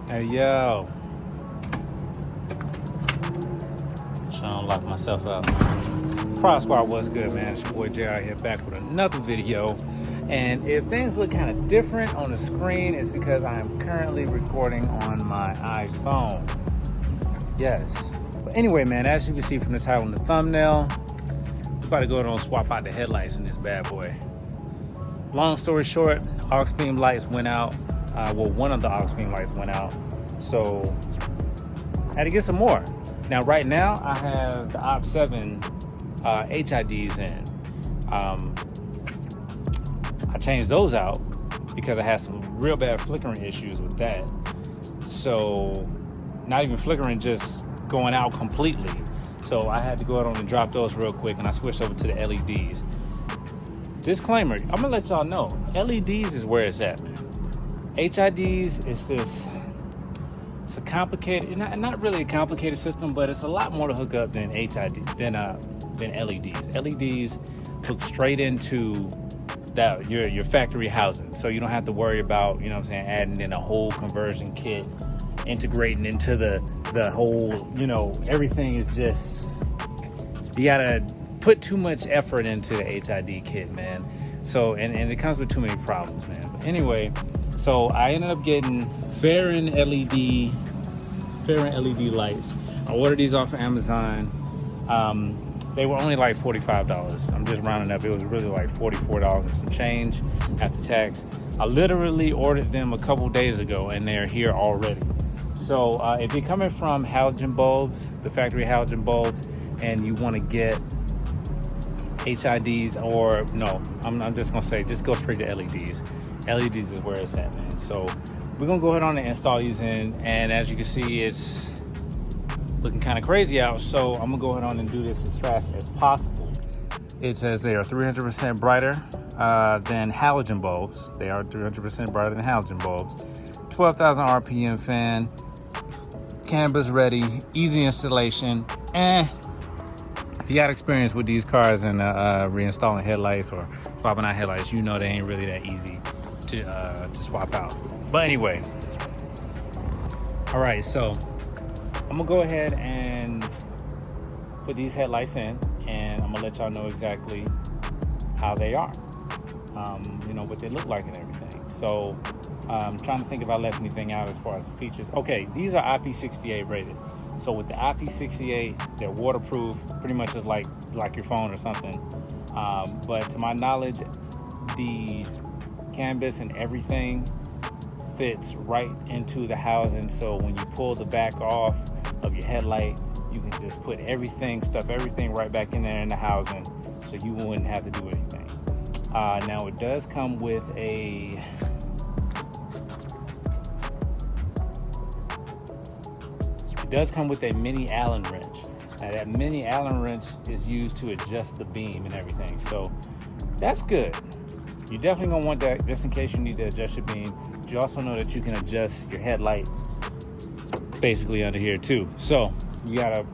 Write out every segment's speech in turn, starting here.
Hey yo, trying to lock myself out. Prod Squad, what's good, man? It's your boy JR here, back with another video. And if things look kind of different on the screen, it's because I am currently recording on my iPhone. Yes. But anyway, man, as you can see from the title and the thumbnail, we're about to go and swap out the headlights in this bad boy. Long story short, aux beam lights went out. Well, one of the aux beam lights went out, so I had to get some more. Now, right now, I have the OP7 HIDs in. I changed those out because I had some real bad flickering issues with that. So, not even flickering, just going out completely. So I had to go out and drop those real quick, and I switched over to the LEDs. Disclaimer, I'm gonna let y'all know, LEDs is where it's at, man. HIDs is this, it's a complicated, not really a complicated system, but it's a lot more to hook up than than LEDs. LEDs hook straight into that your factory housing, so you don't have to worry about, you know what I'm saying, adding in a whole conversion kit, integrating into the whole, you know, everything is just, you gotta put too much effort into the HID kit, man. So and it comes with too many problems, man. But anyway, so I ended up getting Fahren LED lights. I ordered these off of Amazon. They were only like $45. I'm just rounding up. It was really like $44 and some change after tax. I literally ordered them a couple days ago and they're here already. So if you're coming from halogen bulbs, the factory halogen bulbs, and you want to get HIDs, or no, I'm just gonna say, just go straight to LEDs. LEDs is where it's at, man. So we're gonna go ahead on and install these in, and as you can see, it's looking kind of crazy out, so I'm gonna go ahead on and do this as fast as possible. It says they are 300% brighter than halogen bulbs. They are 300% brighter than halogen bulbs. 12,000 RPM fan, canvas ready, easy installation. If you got experience with these cars and reinstalling headlights or swapping out headlights, you know they ain't really that easy to swap out. But anyway, all right, so I'm gonna go ahead and put these headlights in, and I'm gonna let y'all know exactly how they are, you know, what they look like and everything. So I'm trying to think if I left anything out as far as the features. Okay, these are IP68 rated. So with the IP68, they're waterproof, pretty much just like your phone or something. But to my knowledge, the canvas and everything fits right into the housing. So when you pull the back off of your headlight, you can just put everything, stuff everything right back in there in the housing, so you wouldn't have to do anything. Now it does come with a mini Allen wrench. Now that mini Allen wrench is used to adjust the beam and everything, so that's good. You're definitely gonna want that just in case you need to adjust your beam. But you also know that you can adjust your headlights basically under here too. So you got a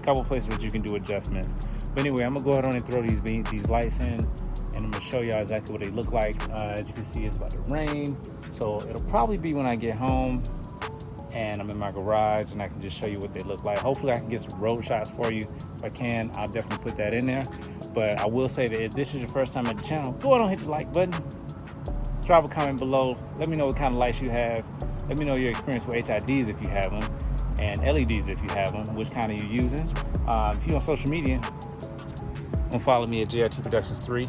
couple places that you can do adjustments. But anyway, I'm gonna go ahead on and throw these lights in, and I'm gonna show y'all exactly what they look like. As you can see, it's about to rain, so it'll probably be when I get home and I'm in my garage and I can just show you what they look like. Hopefully I can get some road shots for you. If I can, I'll definitely put that in there. But I will say that if this is your first time at the channel, go ahead and hit the like button. Drop a comment below. Let me know what kind of lights you have. Let me know your experience with HIDs if you have them, and LEDs if you have them, which kind of you're using. If you're on social media, follow me at JRTProductions 3,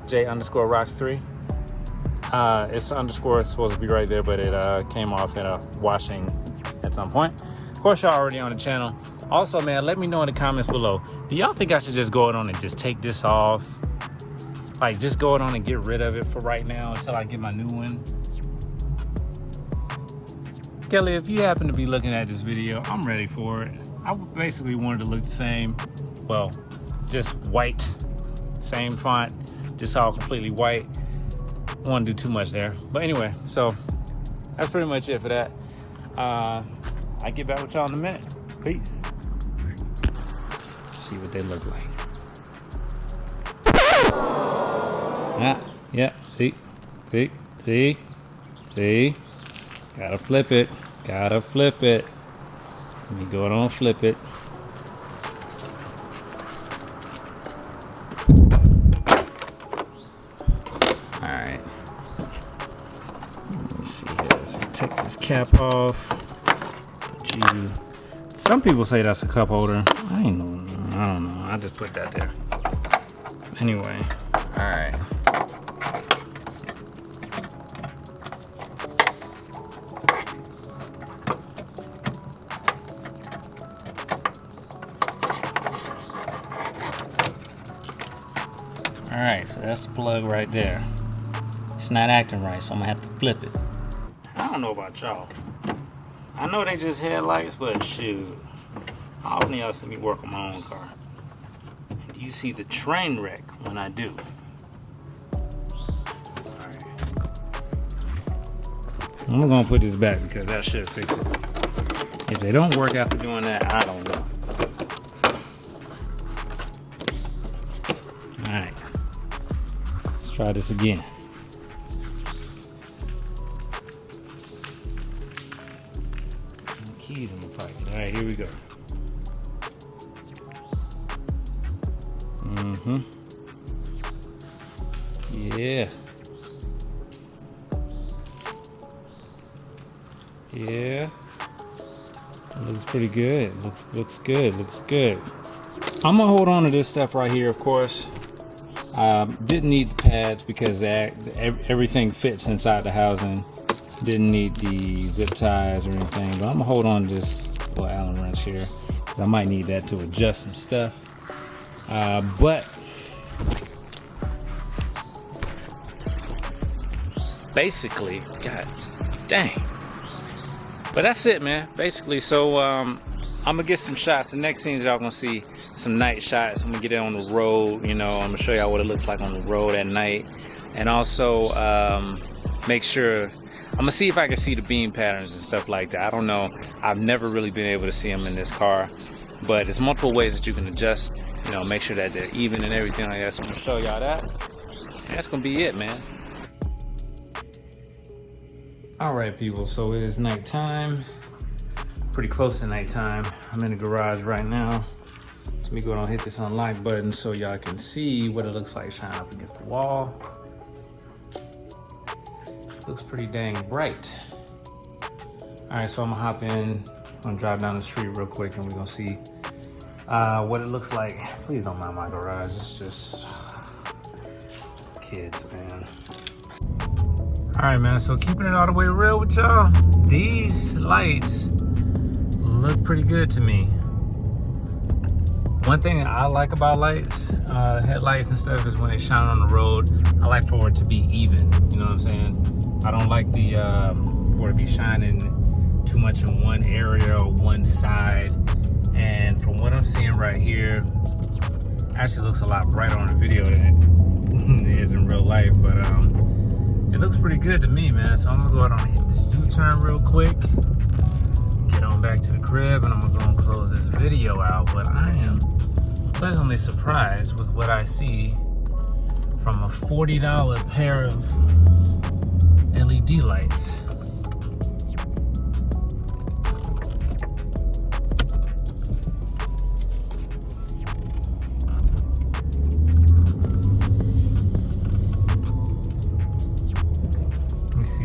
J_Rox3. It's underscore, it's supposed to be right there, but it came off in a washing at some point. Of course, y'all already on the channel. Also, man, let me know in the comments below, do y'all think I should just go on and just take this off? Like, just go on and get rid of it for right now until I get my new one? Kelly, if you happen to be looking at this video, I'm ready for it. I basically wanted to look the same. Well, just white, same font, just all completely white. I want to do too much there, but anyway, so that's pretty much it for that. I get back with y'all in a minute. Peace. See what they look like. Yeah, see, gotta flip it. Gotta flip it. Let me go on, flip it. Alright. Let me see here. So take this cap off. Some people say that's a cup holder. I don't know. I just put that there. Anyway. Alright. Alright, so that's the plug right there. It's not acting right, so I'm gonna have to flip it. I don't know about y'all. I know they just headlights, but shoot. I often y'all see me work on my own car. And you see the train wreck when I do. Alright. I'm gonna put this back because that should fix it. If they don't work after doing that, I don't know. Alright. Let's try this again. Keys in my pocket. Alright, here we go. Yeah. Yeah. It looks pretty good. Looks good. Looks good. I'm gonna hold on to this stuff right here, of course. Didn't need the pads because everything fits inside the housing. Didn't need the zip ties or anything, but I'm gonna hold on to this little Allen wrench here because I might need that to adjust some stuff. But basically, god dang. But that's it, man. Basically, so I'm gonna get some shots. The next scenes y'all gonna see some night shots. I'm gonna get it on the road. You know, I'm gonna show y'all what it looks like on the road at night, and also make sure. I'm gonna see if I can see the beam patterns and stuff like that. I don't know. I've never really been able to see them in this car, but there's multiple ways that you can adjust. You know, make sure that they're even and everything like that. So I'm gonna show y'all that. That's gonna be it, man. All right, people. So it is nighttime. Pretty close to nighttime. I'm in the garage right now. Let me go ahead and hit this unlock button so y'all can see what it looks like shining up against the wall. Looks pretty dang bright. All right, so I'm gonna hop in. I'm gonna drive down the street real quick and we're gonna see what it looks like. Please don't mind my garage. It's just kids, man. All right, man, so keeping it all the way real with y'all, these lights look pretty good to me. One thing I like about lights, headlights and stuff, is when they shine on the road, I like for it to be even, you know what I'm saying? I don't like the for it to be shining too much in one area or one side. And from what I'm seeing right here, actually looks a lot brighter on the video than it is in real life, but it looks pretty good to me, man. So I'm gonna go ahead and hit this U-turn real quick, get on back to the crib, and I'm gonna go and close this video out. But I am pleasantly surprised with what I see from a $40 pair of LED lights.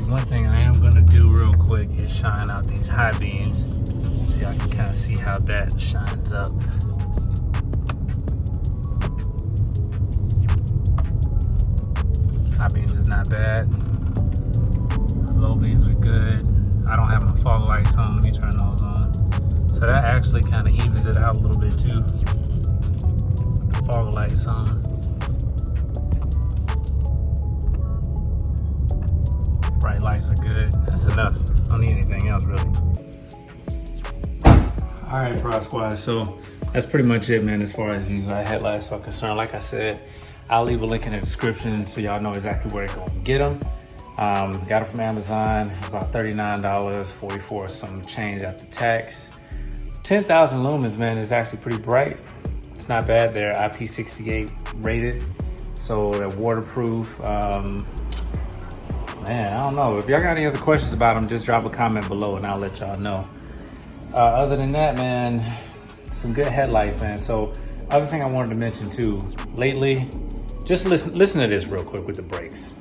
One thing I am going to do real quick is shine out these high beams so y'all can kind of see how that shines up. High beams is not bad. Low beams are good. I don't have my fog lights on. Let me turn those on. So that actually kind of evens it out a little bit too. The fog lights on. Bright lights are good. That's enough. Don't need anything else really. All right, Prod Squad. So that's pretty much it, man, as far as these headlights are concerned. Like I said, I'll leave a link in the description so y'all know exactly where to go and get them. Got it from Amazon. It's about $39, 44 some change after tax. 10,000 lumens, man, is actually pretty bright. It's not bad. They're IP68 rated, so they're waterproof. Man, man, I don't know. If y'all got any other questions about them, just drop a comment below and I'll let y'all know. Other than that, man, some good headlights, man. So other thing I wanted to mention too, lately, just listen to this real quick with the brakes.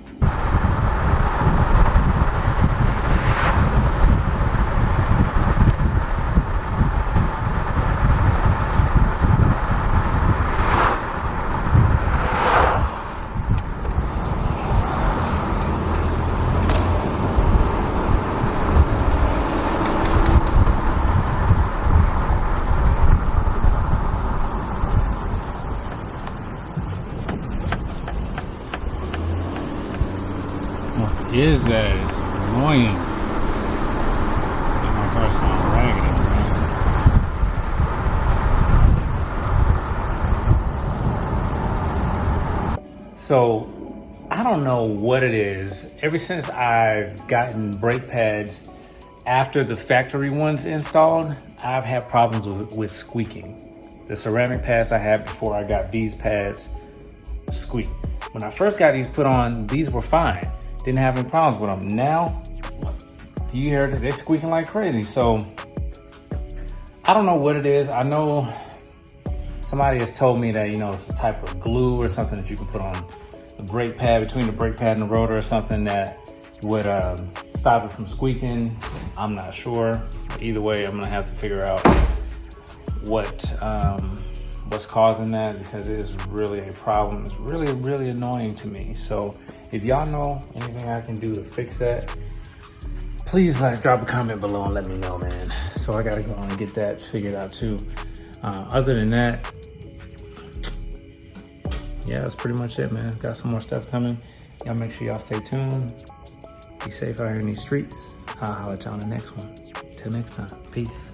Is that it's annoying. My car sounds raggedy, man. So I don't know what it is. Ever since I've gotten brake pads after the factory ones installed, I've had problems with squeaking. The ceramic pads I had before I got these pads squeak. When I first got these put on, these were fine. Didn't have any problems with them. Now, you hear that they're squeaking like crazy. So I don't know what it is. I know somebody has told me that, you know, it's a type of glue or something that you can put on the brake pad, between the brake pad and the rotor, or something that would stop it from squeaking. I'm not sure. Either way, I'm gonna have to figure out what's causing that, because it is really a problem. It's really, really annoying to me. So if y'all know anything I can do to fix that, please drop a comment below and let me know, man. So I gotta go on and get that figured out too. Other than that, yeah, that's pretty much it, man. Got some more stuff coming. Y'all make sure y'all stay tuned. Be safe out here in these streets. I'll holler at y'all on the next one. Till next time, peace.